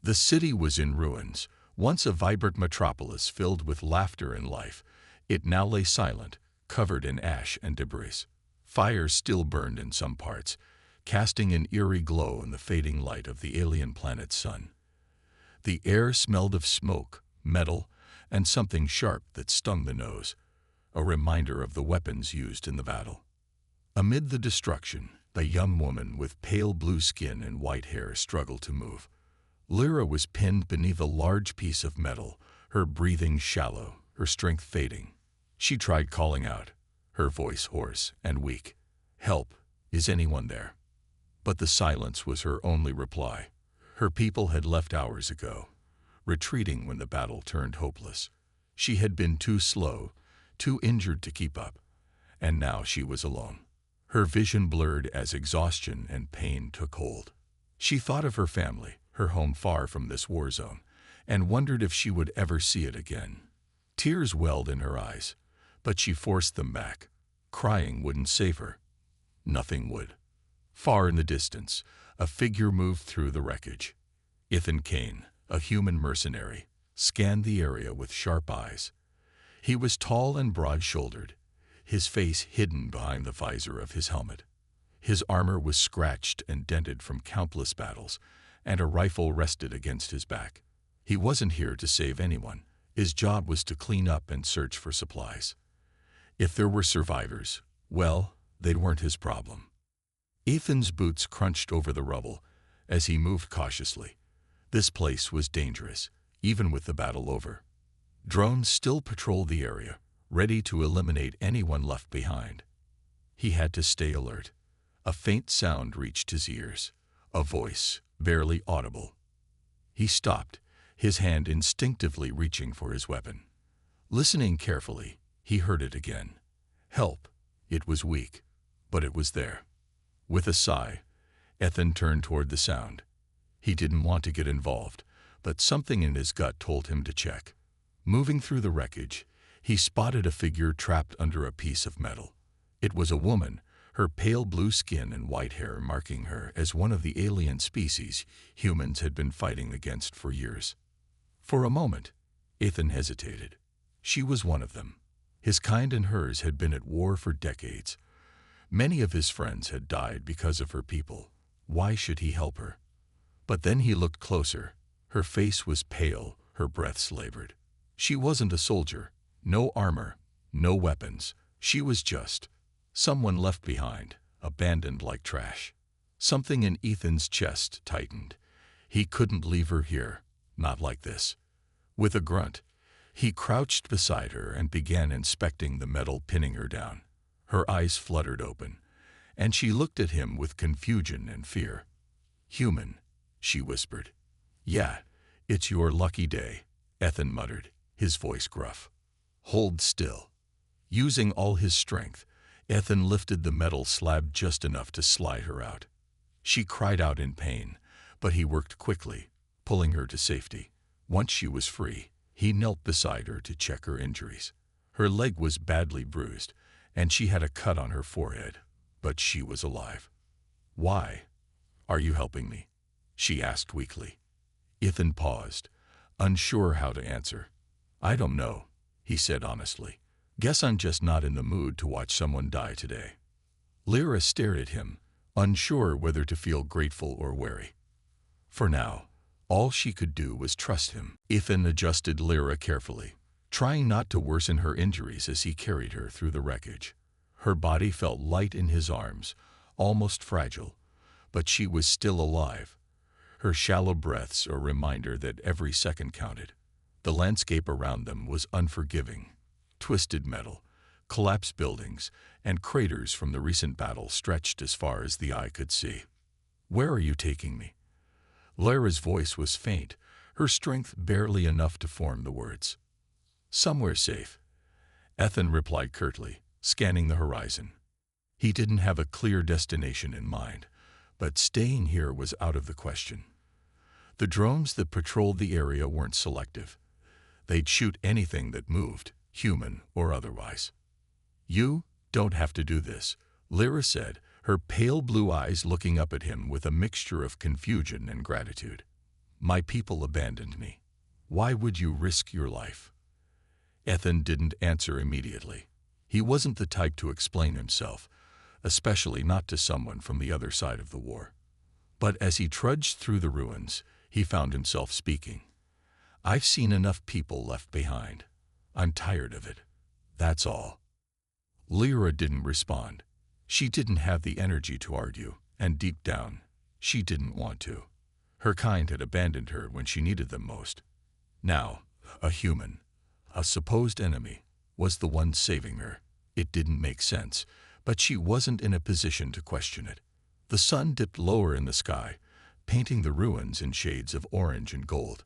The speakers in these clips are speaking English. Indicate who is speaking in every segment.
Speaker 1: The city was in ruins. Once a vibrant metropolis filled with laughter and life, it now lay silent, covered in ash and debris. Fires still burned in some parts, casting an eerie glow in the fading light of the alien planet's sun. The air smelled of smoke, metal, and something sharp that stung the nose, a reminder of the weapons used in the battle. Amid the destruction, a young woman with pale blue skin and white hair struggled to move. Lyra was pinned beneath a large piece of metal, her breathing shallow, her strength fading. She tried calling out, her voice hoarse and weak. "Help, is anyone there?" But the silence was her only reply. Her people had left hours ago, retreating when the battle turned hopeless. She had been too slow, too injured to keep up, and now she was alone. Her vision blurred as exhaustion and pain took hold. She thought of her family, her home far from this war zone, and wondered if she would ever see it again. Tears welled in her eyes, but she forced them back. Crying wouldn't save her. Nothing would. Far in the distance, a figure moved through the wreckage. Ethan Kane, a human mercenary, scanned the area with sharp eyes. He was tall and broad-shouldered, his face hidden behind the visor of his helmet. His armor was scratched and dented from countless battles, and a rifle rested against his back. He wasn't here to save anyone. His job was to clean up and search for supplies. If there were survivors, well, they weren't his problem. Ethan's boots crunched over the rubble as he moved cautiously. This place was dangerous, even with the battle over. Drones still patrolled the area, ready to eliminate anyone left behind. He had to stay alert. A faint sound reached his ears, a voice, barely audible. He stopped, his hand instinctively reaching for his weapon. Listening carefully, he heard it again. Help. It was weak, but it was there. With a sigh, Ethan turned toward the sound. He didn't want to get involved, but something in his gut told him to check. Moving through the wreckage, he spotted a figure trapped under a piece of metal. It was a woman, her pale blue skin and white hair marking her as one of the alien species humans had been fighting against for years. For a moment, Ethan hesitated. She was one of them. His kind and hers had been at war for decades. Many of his friends had died because of her people. Why should he help her? But then he looked closer. Her face was pale, her breath labored. She wasn't a soldier. No armor, no weapons. She was just someone left behind, abandoned like trash. Something in Ethan's chest tightened. He couldn't leave her here, not like this. With a grunt, he crouched beside her and began inspecting the metal pinning her down. Her eyes fluttered open, and she looked at him with confusion and fear. "Human," she whispered. "Yeah, it's your lucky day," Ethan muttered, his voice gruff. "Hold still." Using all his strength, Ethan lifted the metal slab just enough to slide her out. She cried out in pain, but he worked quickly, pulling her to safety. Once she was free, he knelt beside her to check her injuries. Her leg was badly bruised, and she had a cut on her forehead, but she was alive. "Why? Are you helping me?" she asked weakly. Ethan paused, unsure how to answer. "I don't know," he said honestly. "Guess I'm just not in the mood to watch someone die today." Lyra stared at him, unsure whether to feel grateful or wary. For now, all she could do was trust him. Ethan adjusted Lyra carefully, trying not to worsen her injuries as he carried her through the wreckage. Her body felt light in his arms, almost fragile, but she was still alive. Her shallow breaths a reminder that every second counted. The landscape around them was unforgiving. Twisted metal, collapsed buildings, and craters from the recent battle stretched as far as the eye could see. "Where are you taking me?" Lyra's voice was faint, her strength barely enough to form the words. "Somewhere safe," Ethan replied curtly, scanning the horizon. He didn't have a clear destination in mind, but staying here was out of the question. The drones that patrolled the area weren't selective. They'd shoot anything that moved, human or otherwise. "You don't have to do this," Lyra said, her pale blue eyes looking up at him with a mixture of confusion and gratitude. My people abandoned me. Why would you risk your life? Ethan didn't answer immediately. He wasn't the type to explain himself, especially not to someone from the other side of the war. But as he trudged through the ruins, he found himself speaking. I've seen enough people left behind. I'm tired of it. That's all. Lyra didn't respond. She didn't have the energy to argue, and deep down, she didn't want to. Her kind had abandoned her when she needed them most. Now, a human, a supposed enemy, was the one saving her. It didn't make sense, but she wasn't in a position to question it. The sun dipped lower in the sky, painting the ruins in shades of orange and gold.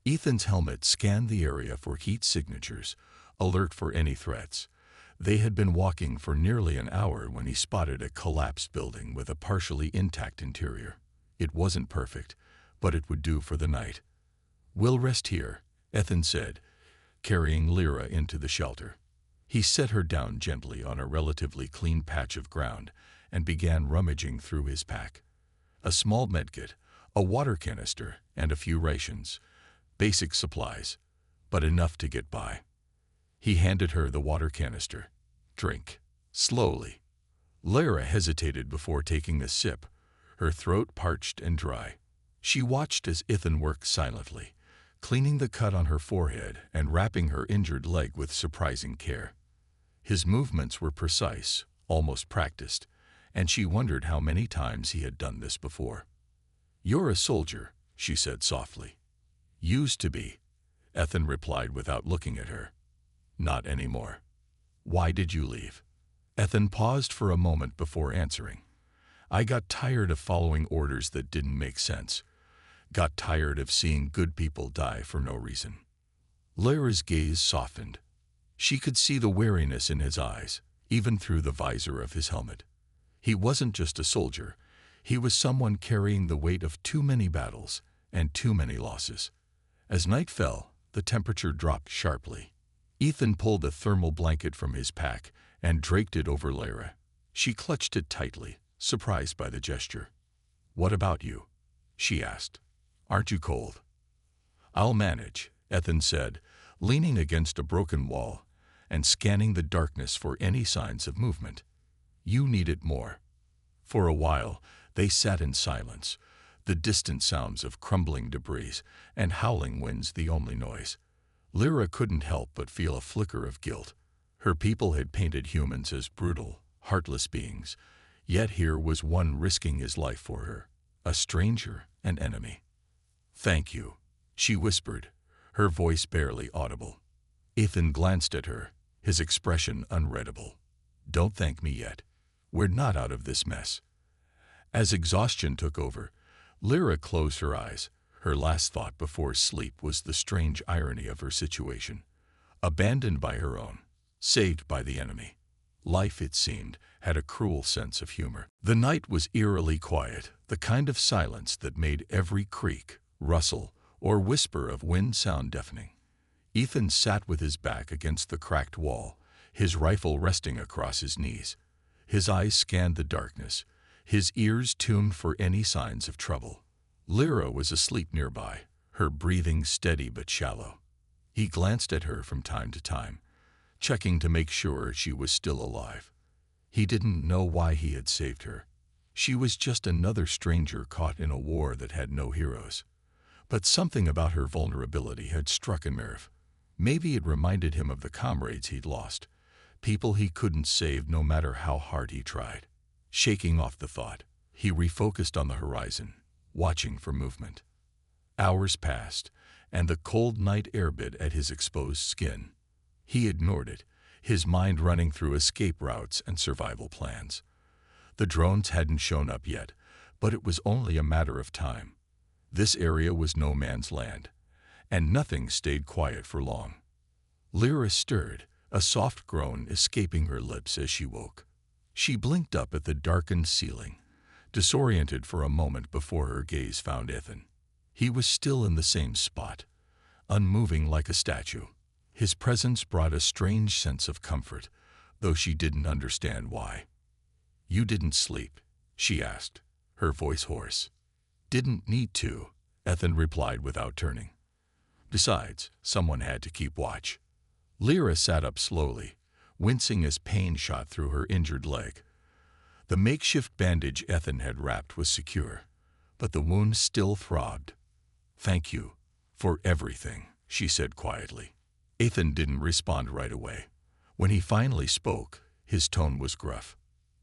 Speaker 1: Ethan's helmet scanned the area for heat signatures, alert for any threats. They had been walking for nearly an hour when he spotted a collapsed building with a partially intact interior. It wasn't perfect, but it would do for the night. We'll rest here, Ethan said, carrying Lyra into the shelter. He set her down gently on a relatively clean patch of ground and began rummaging through his pack. A small medkit, a water canister, and a few rations. Basic supplies, but enough to get by. He handed her the water canister. Drink. Slowly. Lyra hesitated before taking a sip, her throat parched and dry. She watched as Ethan worked silently, cleaning the cut on her forehead and wrapping her injured leg with surprising care. His movements were precise, almost practiced, and she wondered how many times he had done this before. You're a soldier, she said softly. Used to be, Ethan replied without looking at her. Not anymore. Why did you leave? Ethan paused for a moment before answering. I got tired of following orders that didn't make sense. Got tired of seeing good people die for no reason. Lyra's gaze softened. She could see the wariness in his eyes, even through the visor of his helmet. He wasn't just a soldier. He was someone carrying the weight of too many battles and too many losses. As night fell, the temperature dropped sharply. Ethan pulled a thermal blanket from his pack and draped it over Lyra. She clutched it tightly, surprised by the gesture. What about you? She asked. Aren't you cold? I'll manage, Ethan said, leaning against a broken wall and scanning the darkness for any signs of movement. You need it more. For a while, they sat in silence, the distant sounds of crumbling debris and howling winds the only noise. Lyra couldn't help but feel a flicker of guilt. Her people had painted humans as brutal, heartless beings, yet here was one risking his life for her, a stranger, an enemy. Thank you, she whispered, her voice barely audible. Ethan glanced at her, his expression unreadable. Don't thank me yet. We're not out of this mess. As exhaustion took over, Lyra closed her eyes. Her last thought before sleep was the strange irony of her situation. Abandoned by her own, saved by the enemy. Life, it seemed, had a cruel sense of humor. The night was eerily quiet, the kind of silence that made every creak, rustle, or whisper of wind sound deafening. Ethan sat with his back against the cracked wall, his rifle resting across his knees. His eyes scanned the darkness, his ears tuned for any signs of trouble. Lyra was asleep nearby, her breathing steady but shallow. He glanced at her from time to time, checking to make sure she was still alive. He didn't know why he had saved her. She was just another stranger caught in a war that had no heroes. But something about her vulnerability had struck a nerve. Maybe it reminded him of the comrades he'd lost, people he couldn't save no matter how hard he tried. Shaking off the thought, he refocused on the horizon, watching for movement. Hours passed, and the cold night air bit at his exposed skin. He ignored it, his mind running through escape routes and survival plans. The drones hadn't shown up yet, but it was only a matter of time. This area was no man's land, and nothing stayed quiet for long. Lyra stirred, a soft groan escaping her lips as she woke. She blinked up at the darkened ceiling, disoriented for a moment before her gaze found Ethan. He was still in the same spot, unmoving like a statue. His presence brought a strange sense of comfort, though she didn't understand why. You didn't sleep, she asked, her voice hoarse. Didn't need to, Ethan replied without turning. Besides, someone had to keep watch. Lyra sat up slowly, wincing as pain shot through her injured leg. The makeshift bandage Ethan had wrapped was secure, but the wound still throbbed. "Thank you for everything," she said quietly. Ethan didn't respond right away. When he finally spoke, his tone was gruff.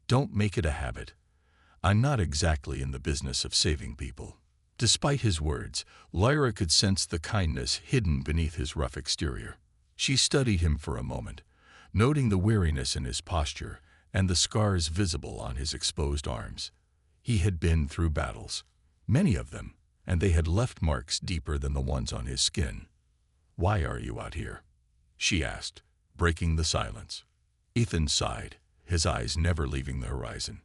Speaker 1: "Don't make it a habit. I'm not exactly in the business of saving people." Despite his words, Lyra could sense the kindness hidden beneath his rough exterior. She studied him for a moment, noting the weariness in his posture and the scars visible on his exposed arms. He had been through battles, many of them, and they had left marks deeper than the ones on his skin. "Why are you out here?" she asked, breaking the silence. Ethan sighed, his eyes never leaving the horizon.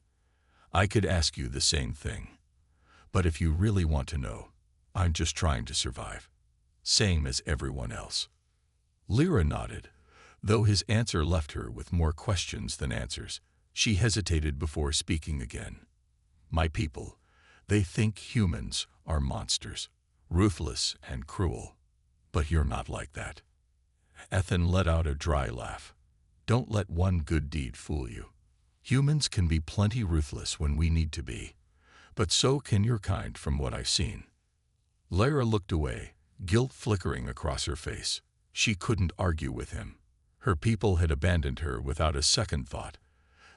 Speaker 1: "I could ask you the same thing. But if you really want to know, I'm just trying to survive. Same as everyone else." Lyra nodded, though his answer left her with more questions than answers. She hesitated before speaking again. "My people, they think humans are monsters, ruthless and cruel. But you're not like that." Ethan let out a dry laugh. "Don't let one good deed fool you. Humans can be plenty ruthless when we need to be, but so can your kind from what I've seen." Lyra looked away, guilt flickering across her face. She couldn't argue with him. Her people had abandoned her without a second thought,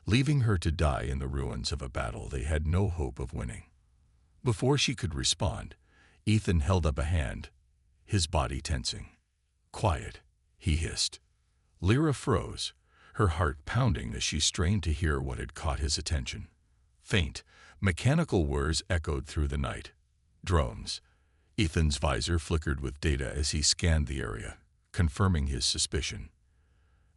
Speaker 1: leaving her to die in the ruins of a battle they had no hope of winning. Before she could respond, Ethan held up a hand, his body tensing. "Quiet," he hissed. Lyra froze, her heart pounding as she strained to hear what had caught his attention. Faint, mechanical whirs echoed through the night. Drones. Ethan's visor flickered with data as he scanned the area, confirming his suspicion.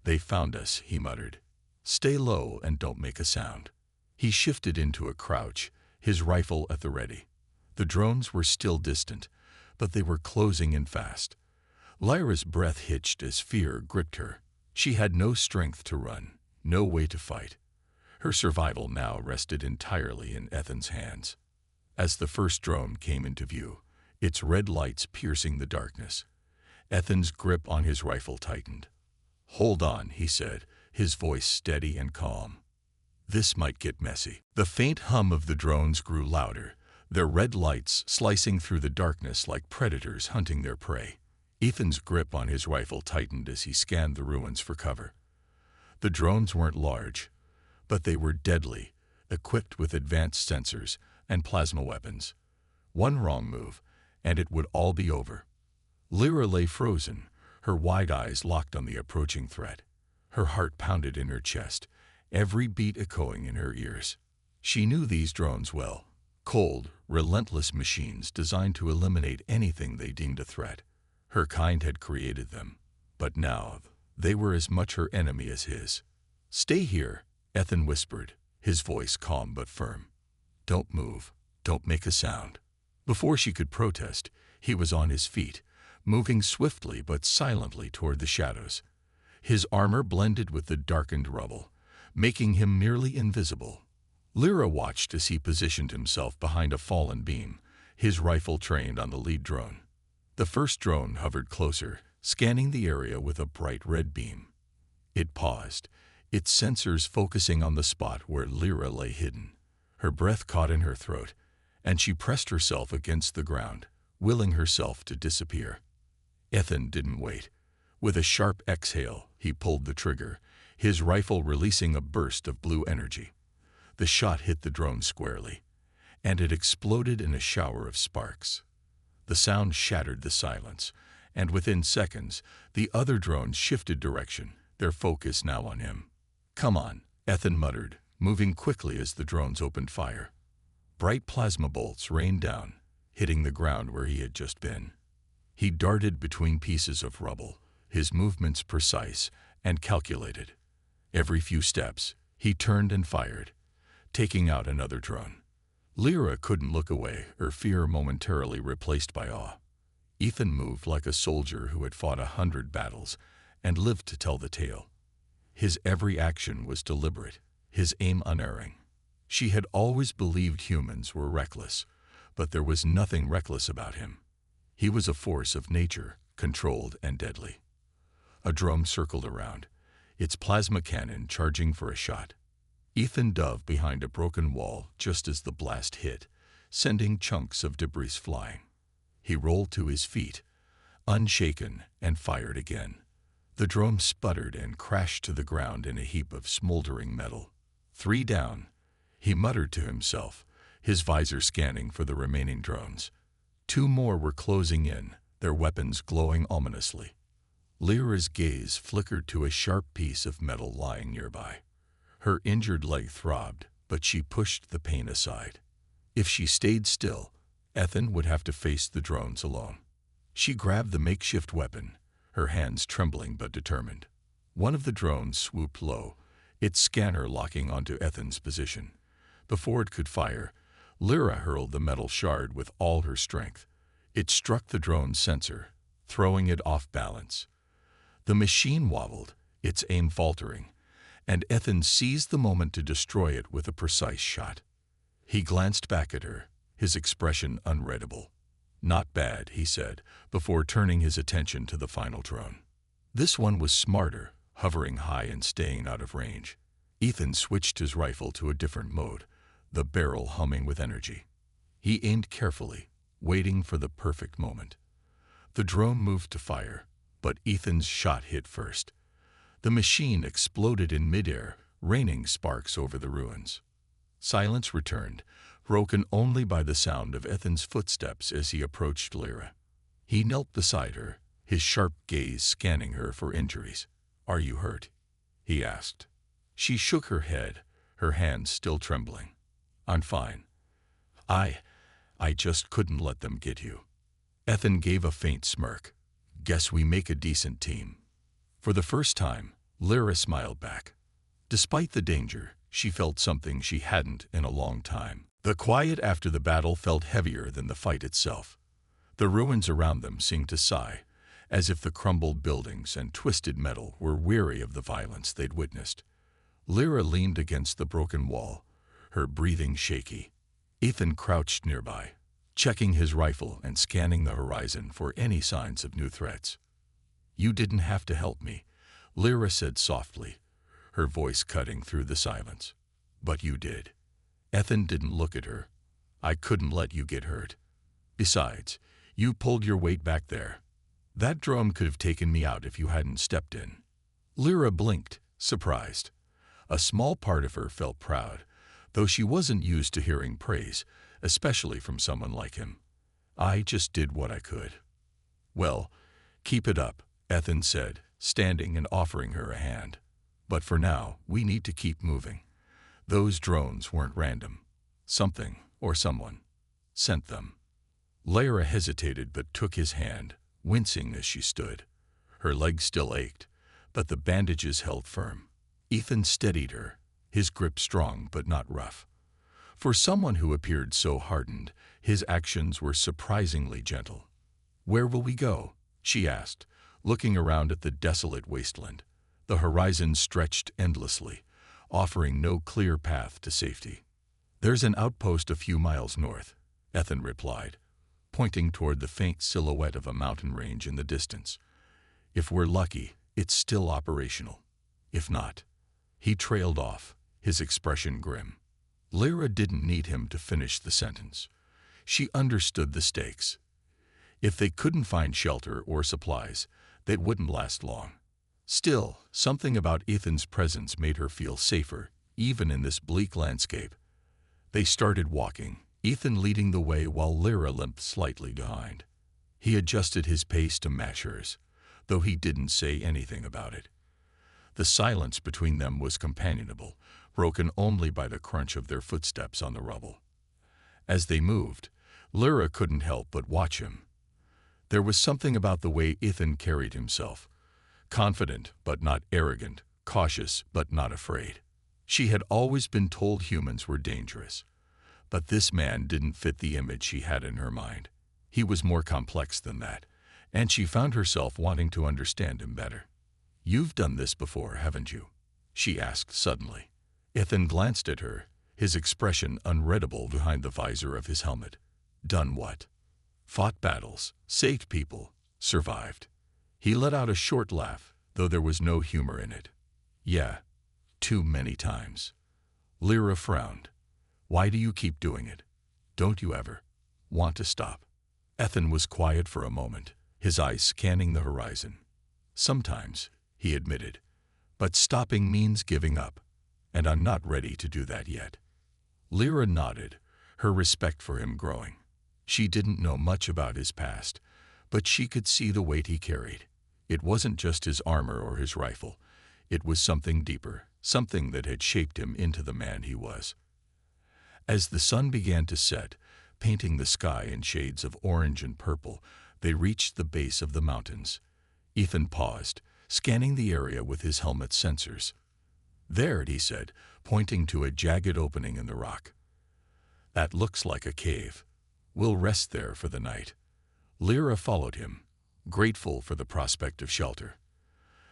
Speaker 1: "They found us," he muttered. "Stay low and don't make a sound." He shifted into a crouch, his rifle at the ready. The drones were still distant, but they were closing in fast. Lyra's breath hitched as fear gripped her. She had no strength to run, no way to fight. Her survival now rested entirely in Ethan's hands. As the first drone came into view, its red lights piercing the darkness, Ethan's grip on his rifle tightened. "Hold on," he said, his voice steady and calm. "This might get messy." The faint hum of the drones grew louder, their red lights slicing through the darkness like predators hunting their prey. Ethan's grip on his rifle tightened as he scanned the ruins for cover. The drones weren't large, but they were deadly, equipped with advanced sensors and plasma weapons. One wrong move, and it would all be over. Lyra lay frozen, her wide eyes locked on the approaching threat. Her heart pounded in her chest, every beat echoing in her ears. She knew these drones well. Cold, relentless machines designed to eliminate anything they deemed a threat. Her kind had created them, but now they were as much her enemy as his. "Stay here," Ethan whispered, his voice calm but firm. "Don't move. Don't make a sound." Before she could protest, he was on his feet, moving swiftly but silently toward the shadows. His armor blended with the darkened rubble, making him nearly invisible. Lyra watched as he positioned himself behind a fallen beam, his rifle trained on the lead drone. The first drone hovered closer, scanning the area with a bright red beam. It paused, its sensors focusing on the spot where Lyra lay hidden. Her breath caught in her throat, and she pressed herself against the ground, willing herself to disappear. Ethan didn't wait. With a sharp exhale, he pulled the trigger, his rifle releasing a burst of blue energy. The shot hit the drone squarely, and it exploded in a shower of sparks. The sound shattered the silence, and within seconds, the other drones shifted direction, their focus now on him. "Come on," Ethan muttered, moving quickly as the drones opened fire. Bright plasma bolts rained down, hitting the ground where he had just been. He darted between pieces of rubble, his movements precise and calculated. Every few steps, he turned and fired, taking out another drone. Lyra couldn't look away, her fear momentarily replaced by awe. Ethan moved like a soldier who had fought 100 battles and lived to tell the tale. His every action was deliberate, his aim unerring. She had always believed humans were reckless, but there was nothing reckless about him. He was a force of nature, controlled and deadly. A drone circled around, its plasma cannon charging for a shot. Ethan dove behind a broken wall just as the blast hit, sending chunks of debris flying. He rolled to his feet, unshaken, and fired again. The drone sputtered and crashed to the ground in a heap of smoldering metal. 3 down, he muttered to himself, his visor scanning for the remaining drones. 2 more were closing in, their weapons glowing ominously. Lyra's gaze flickered to a sharp piece of metal lying nearby. Her injured leg throbbed, but she pushed the pain aside. If she stayed still, Ethan would have to face the drones alone. She grabbed the makeshift weapon, her hands trembling but determined. One of the drones swooped low, its scanner locking onto Ethan's position. Before it could fire, Lyra hurled the metal shard with all her strength. It struck the drone's sensor, throwing it off balance. The machine wobbled, its aim faltering, and Ethan seized the moment to destroy it with a precise shot. He glanced back at her, his expression unreadable. "Not bad," he said, before turning his attention to the final drone. This one was smarter, hovering high and staying out of range. Ethan switched his rifle to a different mode, the barrel humming with energy. He aimed carefully, waiting for the perfect moment. The drone moved to fire, but Ethan's shot hit first. The machine exploded in midair, raining sparks over the ruins. Silence returned, broken only by the sound of Ethan's footsteps as he approached Lyra. He knelt beside her, his sharp gaze scanning her for injuries. "Are you hurt?" he asked. She shook her head, her hands still trembling. "I'm fine. I just couldn't let them get you." Ethan gave a faint smirk. "Guess we make a decent team." For the first time, Lyra smiled back. Despite the danger, she felt something she hadn't in a long time. The quiet after the battle felt heavier than the fight itself. The ruins around them seemed to sigh, as if the crumbled buildings and twisted metal were weary of the violence they'd witnessed. Lyra leaned against the broken wall, her breathing shaky. Ethan crouched nearby, checking his rifle and scanning the horizon for any signs of new threats. "You didn't have to help me," Lyra said softly, her voice cutting through the silence. "But you did." Ethan didn't look at her. "I couldn't let you get hurt. Besides, you pulled your weight back there. That drone could have taken me out if you hadn't stepped in." Lyra blinked, surprised. A small part of her felt proud, though she wasn't used to hearing praise, especially from someone like him. "I just did what I could." "Well, keep it up," Ethan said, standing and offering her a hand. "But for now, we need to keep moving. Those drones weren't random. Something, or someone, sent them." Lyra hesitated but took his hand, wincing as she stood. Her legs still ached, but the bandages held firm. Ethan steadied her, his grip strong but not rough. For someone who appeared so hardened, his actions were surprisingly gentle. "Where will we go?" she asked, looking around at the desolate wasteland. The horizon stretched endlessly, offering no clear path to safety. "There's an outpost a few miles north," Ethan replied, pointing toward the faint silhouette of a mountain range in the distance. "If we're lucky, it's still operational. If not..." He trailed off, his expression grim. Lyra didn't need him to finish the sentence. She understood the stakes. If they couldn't find shelter or supplies, they wouldn't last long. Still, something about Ethan's presence made her feel safer, even in this bleak landscape. They started walking, Ethan leading the way while Lyra limped slightly behind. He adjusted his pace to match hers, though he didn't say anything about it. The silence between them was companionable, broken only by the crunch of their footsteps on the rubble. As they moved, Lyra couldn't help but watch him. There was something about the way Ethan carried himself. Confident but not arrogant, cautious but not afraid. She had always been told humans were dangerous. But this man didn't fit the image she had in her mind. He was more complex than that, and she found herself wanting to understand him better. "You've done this before, haven't you?" she asked suddenly. Ethan glanced at her, his expression unreadable behind the visor of his helmet. Done what? Fought battles, saved people, survived. He let out a short laugh, though there was no humor in it. Yeah, too many times. Lyra frowned. Why do you keep doing it? Don't you ever want to stop? Ethan was quiet for a moment, his eyes scanning the horizon. Sometimes, he admitted, but stopping means giving up, and I'm not ready to do that yet. Lyra nodded, her respect for him growing. She didn't know much about his past, but she could see the weight he carried. It wasn't just his armor or his rifle. It was something deeper, something that had shaped him into the man he was. As the sun began to set, painting the sky in shades of orange and purple, they reached the base of the mountains. Ethan paused, scanning the area with his helmet's sensors. There, he said, pointing to a jagged opening in the rock. That looks like a cave. We'll rest there for the night. Lyra followed him, grateful for the prospect of shelter.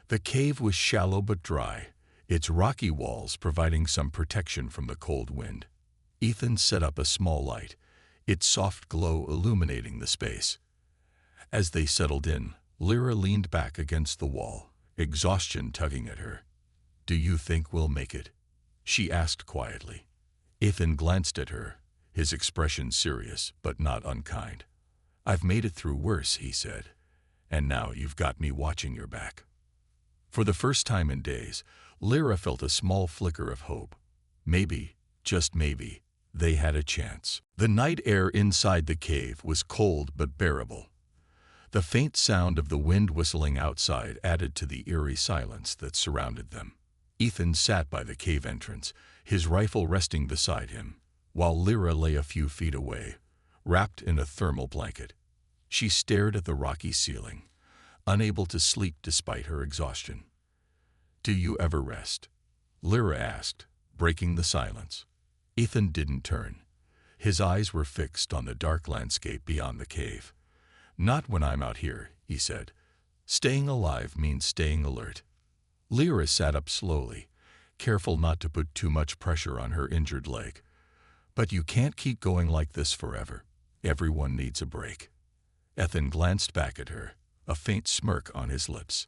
Speaker 1: The cave was shallow but dry, its rocky walls providing some protection from the cold wind. Ethan set up a small light, its soft glow illuminating the space. As they settled in, Lyra leaned back against the wall, exhaustion tugging at her. Do you think we'll make it? She asked quietly. Ethan glanced at her, his expression serious but not unkind. I've made it through worse, he said, and now you've got me watching your back. For the first time in days, Lyra felt a small flicker of hope. Maybe, just maybe, they had a chance. The night air inside the cave was cold but bearable. The faint sound of the wind whistling outside added to the eerie silence that surrounded them. Ethan sat by the cave entrance, his rifle resting beside him, while Lyra lay a few feet away, wrapped in a thermal blanket. She stared at the rocky ceiling, unable to sleep despite her exhaustion. Do you ever rest? Lyra asked, breaking the silence. Ethan didn't turn. His eyes were fixed on the dark landscape beyond the cave. Not when I'm out here, he said. Staying alive means staying alert. Lyra sat up slowly, careful not to put too much pressure on her injured leg. But you can't keep going like this forever. Everyone needs a break. Ethan glanced back at her, a faint smirk on his lips.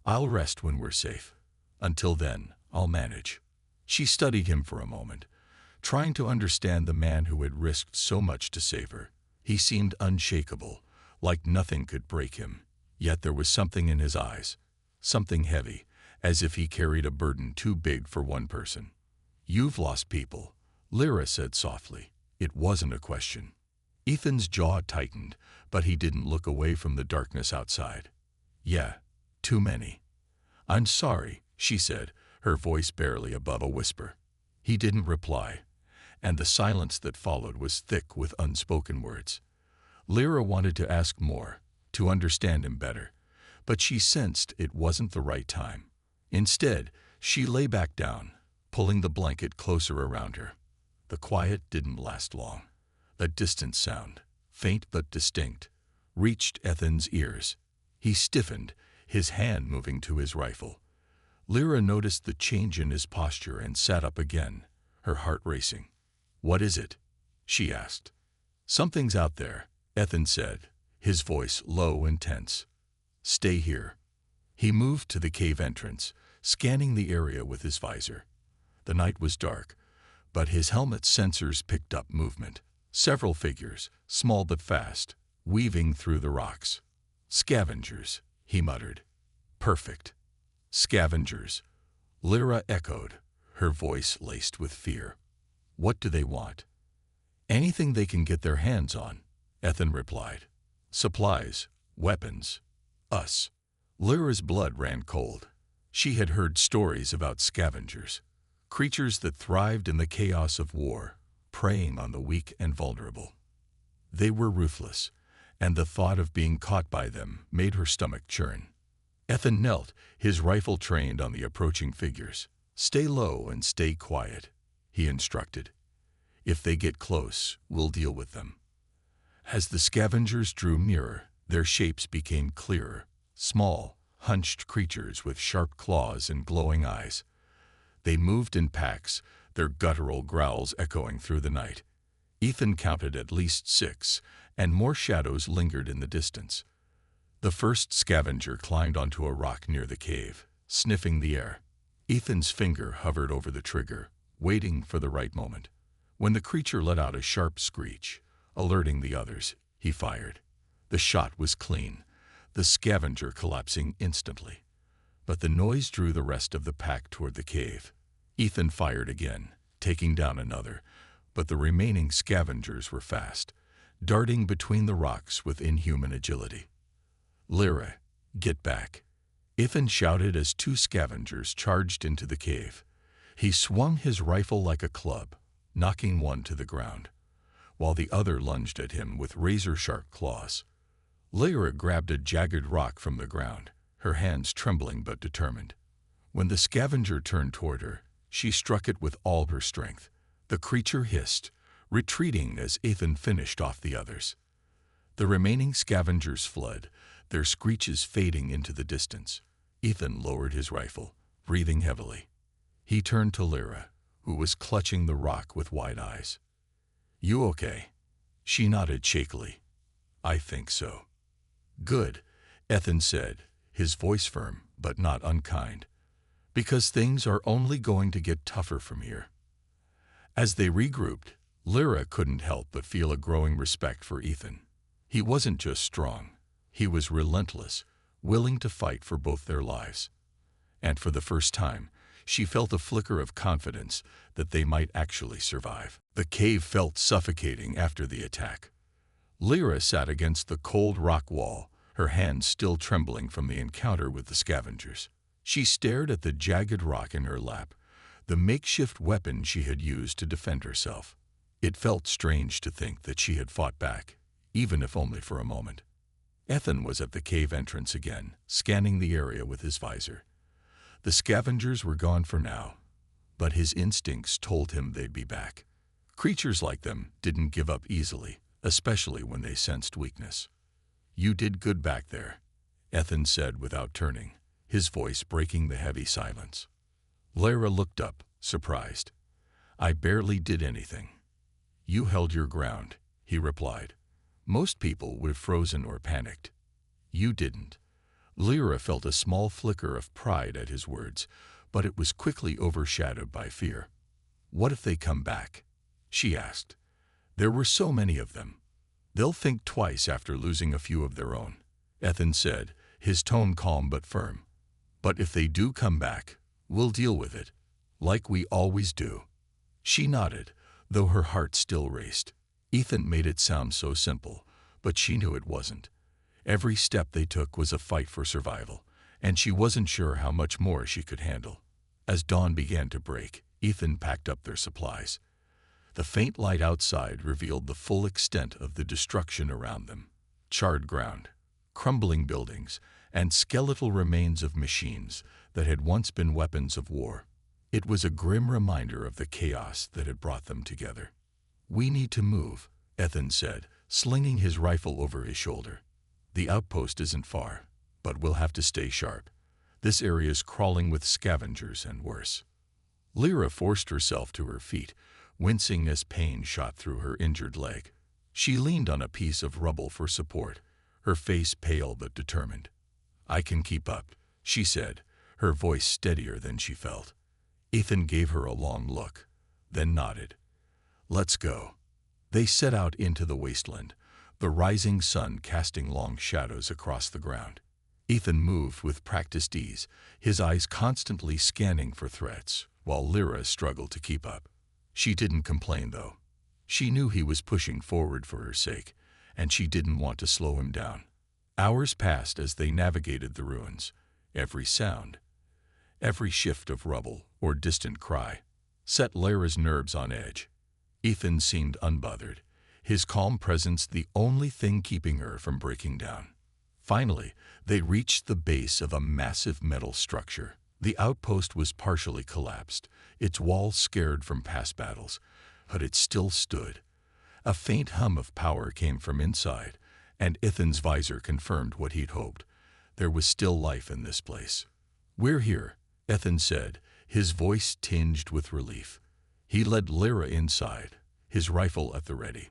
Speaker 1: I'll rest when we're safe. Until then, I'll manage. She studied him for a moment, trying to understand the man who had risked so much to save her. He seemed unshakable, like nothing could break him. Yet there was something in his eyes, something heavy, as if he carried a burden too big for one person. You've lost people, Lyra said softly. It wasn't a question. Ethan's jaw tightened, but he didn't look away from the darkness outside. Yeah, too many. I'm sorry, she said, her voice barely above a whisper. He didn't reply, and the silence that followed was thick with unspoken words. Lyra wanted to ask more, to understand him better, but she sensed it wasn't the right time. Instead, she lay back down, pulling the blanket closer around her. The quiet didn't last long. A distant sound, faint but distinct, reached Ethan's ears. He stiffened, his hand moving to his rifle. Lyra noticed the change in his posture and sat up again, her heart racing. What is it? She asked. Something's out there, Ethan said, his voice low and tense. Stay here. He moved to the cave entrance, scanning the area with his visor. The night was dark, but his helmet's sensors picked up movement. Several figures, small but fast, weaving through the rocks. Scavengers, he muttered. Perfect. Scavengers. Lyra echoed, her voice laced with fear. What do they want? Anything they can get their hands on, Ethan replied. Supplies, weapons, us. Lyra's blood ran cold. She had heard stories about scavengers, creatures that thrived in the chaos of war, preying on the weak and vulnerable. They were ruthless, and the thought of being caught by them made her stomach churn. Ethan knelt, his rifle trained on the approaching figures. Stay low and stay quiet, he instructed. If they get close, we'll deal with them. As the scavengers drew nearer, their shapes became clearer, small, hunched creatures with sharp claws and glowing eyes. They moved in packs, their guttural growls echoing through the night. Ethan counted at least 6, and more shadows lingered in the distance. The first scavenger climbed onto a rock near the cave, sniffing the air. Ethan's finger hovered over the trigger, waiting for the right moment. When the creature let out a sharp screech, alerting the others, he fired. The shot was clean, the scavenger collapsing instantly. But the noise drew the rest of the pack toward the cave. Ethan fired again, taking down another, but the remaining scavengers were fast, darting between the rocks with inhuman agility. "Lyra, get back!" Ethan shouted as 2 scavengers charged into the cave. He swung his rifle like a club, knocking one to the ground, while the other lunged at him with razor-sharp claws. Lyra grabbed a jagged rock from the ground, her hands trembling but determined. When the scavenger turned toward her, she struck it with all her strength. The creature hissed, retreating as Ethan finished off the others. The remaining scavengers fled, their screeches fading into the distance. Ethan lowered his rifle, breathing heavily. He turned to Lyra, who was clutching the rock with wide eyes. "You okay?" She nodded shakily. "I think so." "Good," Ethan said, his voice firm but not unkind, "because things are only going to get tougher from here." As they regrouped, Lyra couldn't help but feel a growing respect for Ethan. He wasn't just strong, he was relentless, willing to fight for both their lives. And for the first time, she felt a flicker of confidence that they might actually survive. The cave felt suffocating after the attack. Lyra sat against the cold rock wall, her hands still trembling from the encounter with the scavengers. She stared at the jagged rock in her lap, the makeshift weapon she had used to defend herself. It felt strange to think that she had fought back, even if only for a moment. Ethan was at the cave entrance again, scanning the area with his visor. The scavengers were gone for now, but his instincts told him they'd be back. Creatures like them didn't give up easily, especially when they sensed weakness. "You did good back there," Ethan said without turning, his voice breaking the heavy silence. Lyra looked up, surprised. "I barely did anything." "You held your ground," he replied. "Most people would have frozen or panicked. You didn't." Lyra felt a small flicker of pride at his words, but it was quickly overshadowed by fear. "What if they come back?" she asked. "There were so many of them. They'll think twice after losing a few of their own," Ethan said, his tone calm but firm. "But if they do come back, we'll deal with it, like we always do." She nodded, though her heart still raced. Ethan made it sound so simple, but she knew it wasn't. Every step they took was a fight for survival, and she wasn't sure how much more she could handle. As dawn began to break, Ethan packed up their supplies. The faint light outside revealed the full extent of the destruction around them. Charred ground, crumbling buildings, and skeletal remains of machines that had once been weapons of war. It was a grim reminder of the chaos that had brought them together. "We need to move," Ethan said, slinging his rifle over his shoulder. "The outpost isn't far, but we'll have to stay sharp. This area's crawling with scavengers and worse." Lyra forced herself to her feet, wincing as pain shot through her injured leg. She leaned on a piece of rubble for support, her face pale but determined. "I can keep up," she said, her voice steadier than she felt. Ethan gave her a long look, then nodded. "Let's go." They set out into the wasteland, the rising sun casting long shadows across the ground. Ethan moved with practiced ease, his eyes constantly scanning for threats, while Lyra struggled to keep up. She didn't complain, though. She knew he was pushing forward for her sake, and she didn't want to slow him down. Hours passed as they navigated the ruins. Every sound, every shift of rubble or distant cry, set Lyra's nerves on edge. Ethan seemed unbothered, his calm presence the only thing keeping her from breaking down. Finally, they reached the base of a massive metal structure. The outpost was partially collapsed, its walls scarred from past battles, but it still stood. A faint hum of power came from inside, and Ethan's visor confirmed what he'd hoped. There was still life in this place. "We're here," Ethan said, his voice tinged with relief. He led Lyra inside, his rifle at the ready.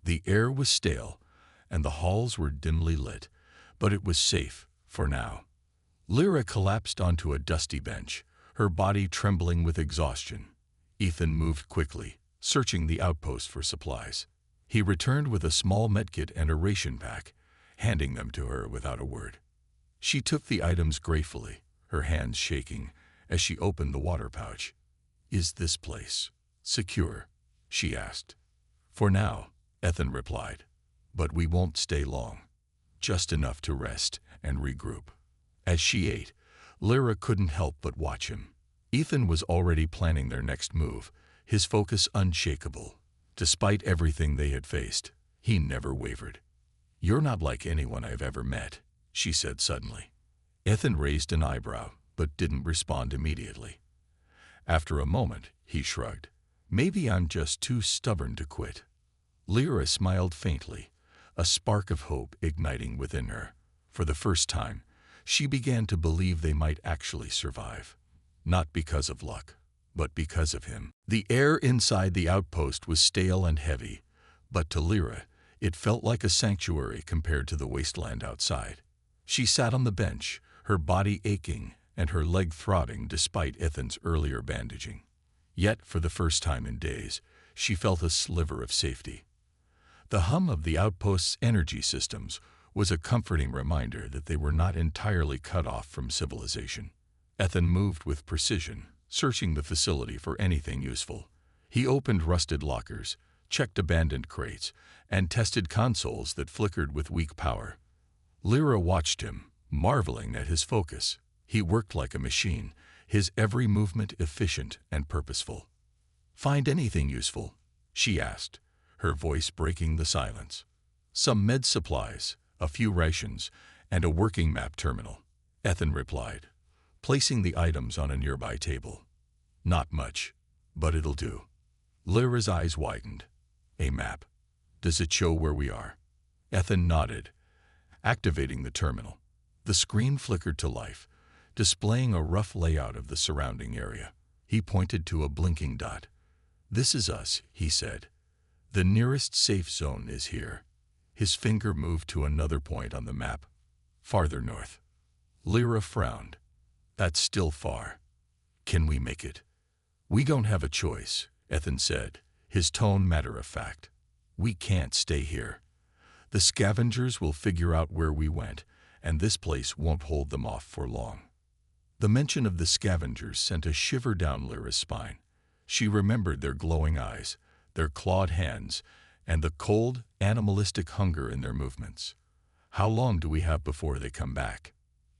Speaker 1: The air was stale, and the halls were dimly lit, but it was safe for now. Lyra collapsed onto a dusty bench, her body trembling with exhaustion. Ethan moved quickly, searching the outpost for supplies. He returned with a small medkit and a ration pack, handing them to her without a word. She took the items gratefully, her hands shaking as she opened the water pouch. "Is this place secure?" she asked. "For now," Ethan replied, "but we won't stay long. Just enough to rest and regroup." As she ate, Lyra couldn't help but watch him. Ethan was already planning their next move, his focus unshakable. Despite everything they had faced, he never wavered. "You're not like anyone I've ever met," she said suddenly. Ethan raised an eyebrow, but didn't respond immediately. After a moment, he shrugged. "Maybe I'm just too stubborn to quit." Lyra smiled faintly, a spark of hope igniting within her. For the first time, she began to believe they might actually survive. Not because of luck, but because of him. The air inside the outpost was stale and heavy, but to Lyra, it felt like a sanctuary compared to the wasteland outside. She sat on the bench, her body aching and her leg throbbing despite Ethan's earlier bandaging. Yet, for the first time in days, she felt a sliver of safety. The hum of the outpost's energy systems was a comforting reminder that they were not entirely cut off from civilization. Ethan moved with precision, searching the facility for anything useful. He opened rusted lockers, checked abandoned crates, and tested consoles that flickered with weak power. Lyra watched him, marveling at his focus. He worked like a machine, his every movement efficient and purposeful. "Find anything useful?" she asked, her voice breaking the silence. "Some med supplies, a few rations, and a working map terminal," Ethan replied, placing the items on a nearby table. "Not much, but it'll do." Lyra's eyes widened. "A map. Does it show where we are?" Ethan nodded, activating the terminal. The screen flickered to life, displaying a rough layout of the surrounding area. He pointed to a blinking dot. "This is us," he said. "The nearest safe zone is here." His finger moved to another point on the map, farther north. Lyra frowned. "That's still far. Can we make it?" "We don't have a choice," Ethan said, his tone matter-of-fact. "We can't stay here. The scavengers will figure out where we went, and this place won't hold them off for long." The mention of the scavengers sent a shiver down Lyra's spine. She remembered their glowing eyes, their clawed hands, and the cold, animalistic hunger in their movements. "How long do we have before they come back?"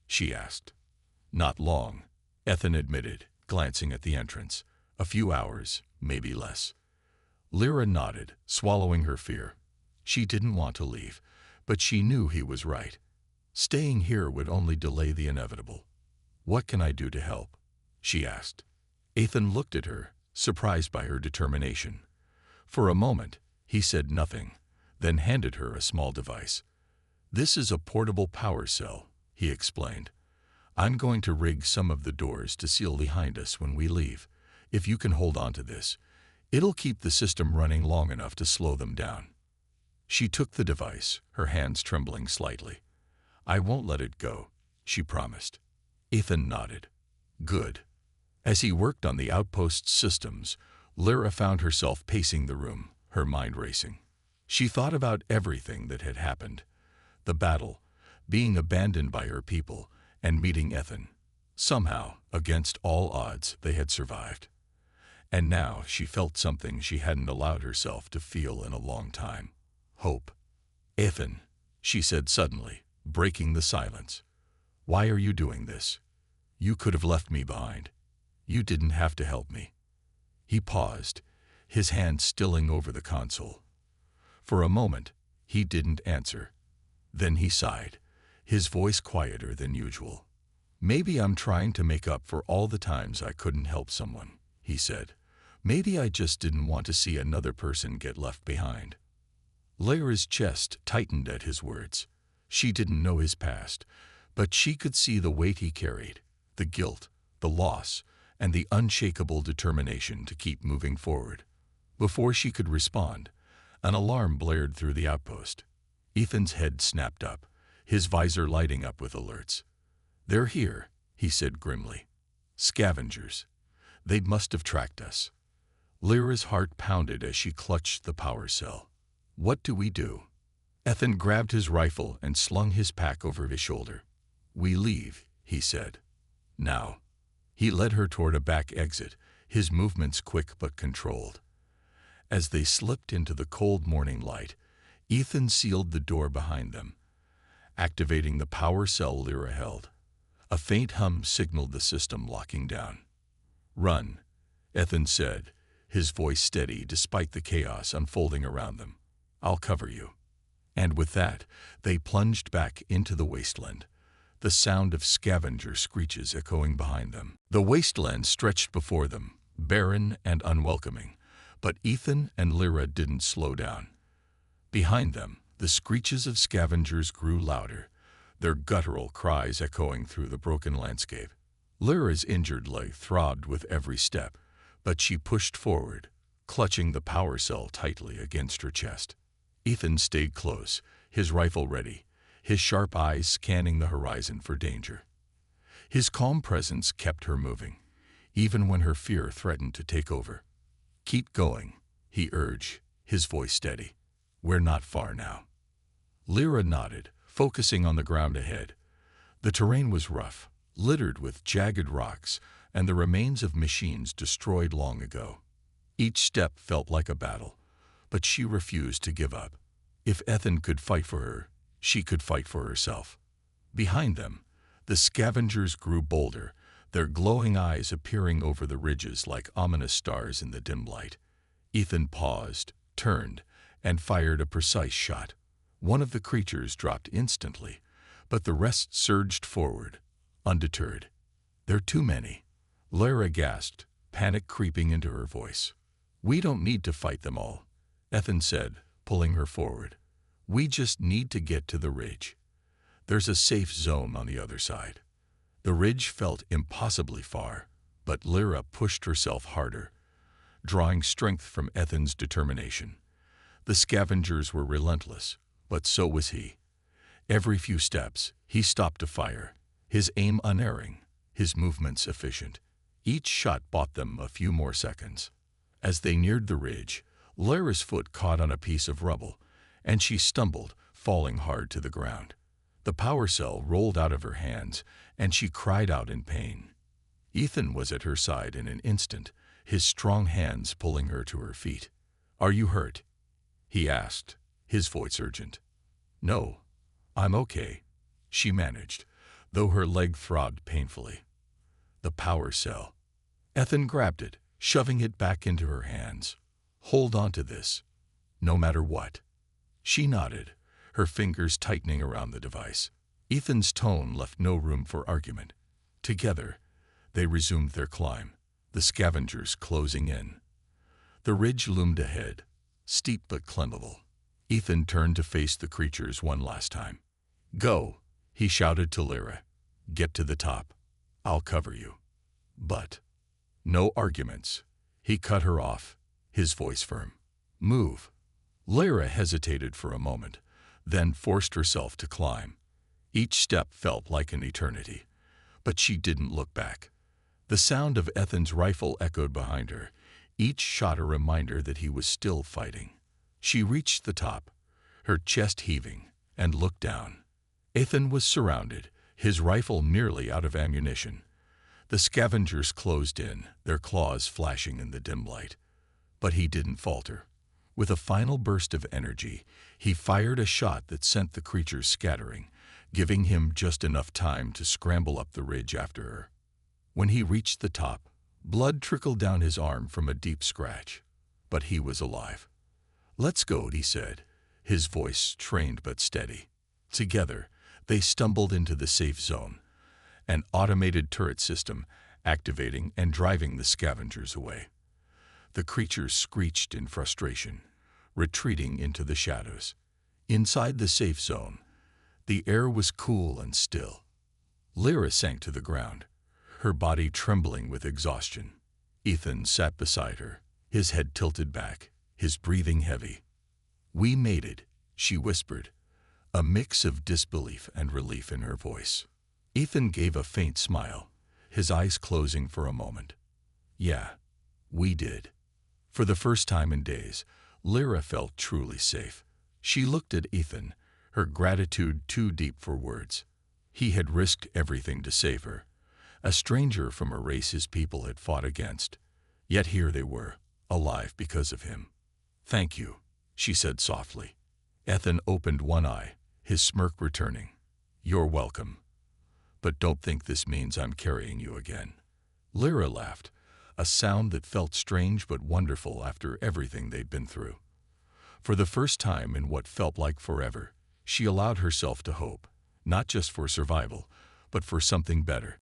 Speaker 1: she asked. "Not long," Ethan admitted, glancing at the entrance. "A few hours, maybe less." Lyra nodded, swallowing her fear. She didn't want to leave, but she knew he was right. Staying here would only delay the inevitable. "What can I do to help?" she asked. Ethan looked at her, surprised by her determination. For a moment, he said nothing, then handed her a small device. "This is a portable power cell," he explained. "I'm going to rig some of the doors to seal behind us when we leave. If you can hold on to this, it'll keep the system running long enough to slow them down." She took the device, her hands trembling slightly. "I won't let it go," she promised. Ethan nodded. "Good." As he worked on the outpost's systems, Lyra found herself pacing the room, her mind racing. She thought about everything that had happened. The battle, being abandoned by her people, and meeting Ethan. Somehow, against all odds, they had survived. And now she felt something she hadn't allowed herself to feel in a long time. Hope. "Ethan," she said suddenly, breaking the silence. "Why are you doing this? You could have left me behind. You didn't have to help me." He paused, his hand stilling over the console. For a moment, he didn't answer. Then he sighed, his voice quieter than usual. "Maybe I'm trying to make up for all the times I couldn't help someone," he said. "Maybe I just didn't want to see another person get left behind." Lyra's chest tightened at his words. She didn't know his past, but she could see the weight he carried, the guilt, the loss, and the unshakable determination to keep moving forward. Before she could respond, an alarm blared through the outpost. Ethan's head snapped up, his visor lighting up with alerts. "They're here," he said grimly. "Scavengers. They must have tracked us." Lyra's heart pounded as she clutched the power cell. "What do we do?" Ethan grabbed his rifle and slung his pack over his shoulder. "We leave," he said. "Now." He led her toward a back exit, his movements quick but controlled. As they slipped into the cold morning light, Ethan sealed the door behind them, activating the power cell Lyra held. A faint hum signaled the system locking down. "Run," Ethan said, his voice steady despite the chaos unfolding around them. "I'll cover you." And with that, they plunged back into the wasteland, the sound of scavenger screeches echoing behind them. The wasteland stretched before them, barren and unwelcoming, but Ethan and Lyra didn't slow down. Behind them, the screeches of scavengers grew louder, their guttural cries echoing through the broken landscape. Lyra's injured leg throbbed with every step, but she pushed forward, clutching the power cell tightly against her chest. Ethan stayed close, his rifle ready, his sharp eyes scanning the horizon for danger. His calm presence kept her moving, even when her fear threatened to take over. "Keep going," he urged, his voice steady. "We're not far now." Lyra nodded, focusing on the ground ahead. The terrain was rough, littered with jagged rocks and the remains of machines destroyed long ago. Each step felt like a battle, but she refused to give up. If Ethan could fight for her, she could fight for herself. Behind them, the scavengers grew bolder, their glowing eyes appearing over the ridges like ominous stars in the dim light. Ethan paused, turned, and fired a precise shot. One of the creatures dropped instantly, but the rest surged forward, undeterred. "They're too many," Lyra gasped, panic creeping into her voice. "We don't need to fight them all," Ethan said, pulling her forward. "We just need to get to the ridge. There's a safe zone on the other side." The ridge felt impossibly far, but Lyra pushed herself harder, drawing strength from Ethan's determination. The scavengers were relentless, but so was he. Every few steps, he stopped to fire, his aim unerring, his movements efficient. Each shot bought them a few more seconds. As they neared the ridge, Lyra's foot caught on a piece of rubble, and she stumbled, falling hard to the ground. The power cell rolled out of her hands, and she cried out in pain. Ethan was at her side in an instant, his strong hands pulling her to her feet. "Are you hurt?" he asked, his voice urgent. "No, I'm okay," she managed, though her leg throbbed painfully. The power cell. Ethan grabbed it, shoving it back into her hands. "Hold on to this, no matter what." She nodded, her fingers tightening around the device. Ethan's tone left no room for argument. Together, they resumed their climb, the scavengers closing in. The ridge loomed ahead, steep but climbable. Ethan turned to face the creatures one last time. "Go," he shouted to Lyra. "Get to the top. I'll cover you." But no arguments. He cut her off, his voice firm. "Move." Lyra hesitated for a moment, then forced herself to climb. Each step felt like an eternity, but she didn't look back. The sound of Ethan's rifle echoed behind her, each shot a reminder that he was still fighting. She reached the top, her chest heaving, and looked down. Ethan was surrounded, his rifle nearly out of ammunition. The scavengers closed in, their claws flashing in the dim light. But he didn't falter. With a final burst of energy, he fired a shot that sent the creatures scattering, giving him just enough time to scramble up the ridge after her. When he reached the top, blood trickled down his arm from a deep scratch. But he was alive. "Let's go," he said, his voice trained but steady. Together, they stumbled into the safe zone, an automated turret system activating and driving the scavengers away. The creatures screeched in frustration, retreating into the shadows. Inside the safe zone, the air was cool and still. Lyra sank to the ground, her body trembling with exhaustion. Ethan sat beside her, his head tilted back, his breathing heavy. "We made it," she whispered, a mix of disbelief and relief in her voice. Ethan gave a faint smile, his eyes closing for a moment. "Yeah, we did." For the first time in days, Lyra felt truly safe. She looked at Ethan, her gratitude too deep for words. He had risked everything to save her, a stranger from a race his people had fought against. Yet here they were, alive because of him. "Thank you," she said softly. Ethan opened one eye, his smirk returning. "You're welcome. But don't think this means I'm carrying you again." Lyra laughed, a sound that felt strange but wonderful after everything they'd been through. For the first time in what felt like forever, she allowed herself to hope, not just for survival, but for something better.